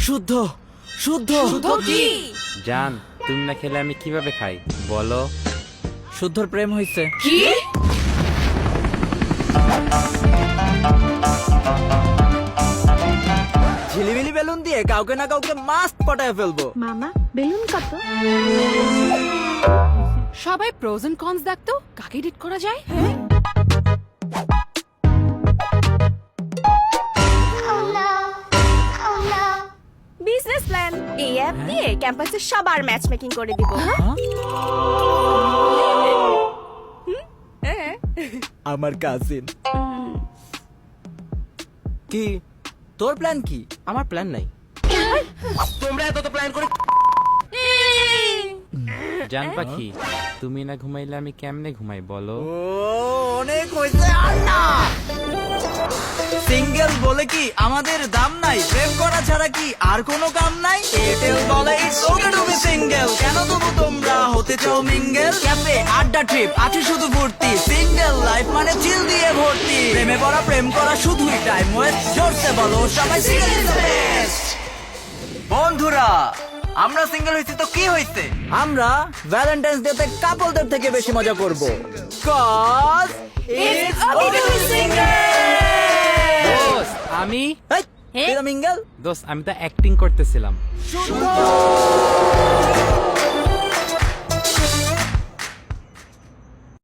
শুদ্ধ শুদ্ধ শুদ্ধ কি? জান, তুমি না খেলে আমি কিভাবে খাই বলো? শুদ্ধর প্রেম হইছে। কি? ঝিলিমিলি বেলুন দিয়ে কাউকে না কাউকে মাস্ট পটায় ফেলবো। মামা বেলুন কত? সবাই প্রোজ এন্ড কনস দেখতো, কাকে এডিট করা যায়? বিজনেস প্ল্যান, এই অ্যাপ দিয়ে ক্যাম্পাসে সবার ম্যাচ মেকিং করে দিব। আমার কাজিন। কি তোর প্ল্যান কি? আমার প্ল্যান নাই। তোমরা এত তো প্ল্যান করে জান পাখি, তুমি না ঘুমাইলে আমি কেমনে ঘুমাই বলো? ও অনেক হইছে আর না। সিঙ্গেল বলে কি আমাদের দাম নাই? প্রেম করা ছাড়া কি আর কোনো কাম নাই? এয়ারটেল বলে it's okay to be single. কেন তবু তোমরা হতে চাও মিঙ্গেল? ক্যাফে আড্ডা ট্রিপ আছে শুধু ভর্তি। সিঙ্গেল লাইফ মানে চিল দিয়ে ভর্তি। প্রেমে পড়া প্রেম করা শুধুই টাইম ওয়েস্ট। জোরসে বলো সবাই সিঙ্গেল ইজ দ্য বেস্ট। বন্ধুরা, আমরা সিঙ্গেল হইছি তো কি হইছে? আমরা ভ্যালেন্টাইন্স ডে তে কাপলদের থেকে বেশি মজা করব। Cause it's okay to be single. দোস্ত, আমি মিঙ্গেল দোস্ত আমি তো অ্যাক্টিং করতেছিলাম। শুদ্ধ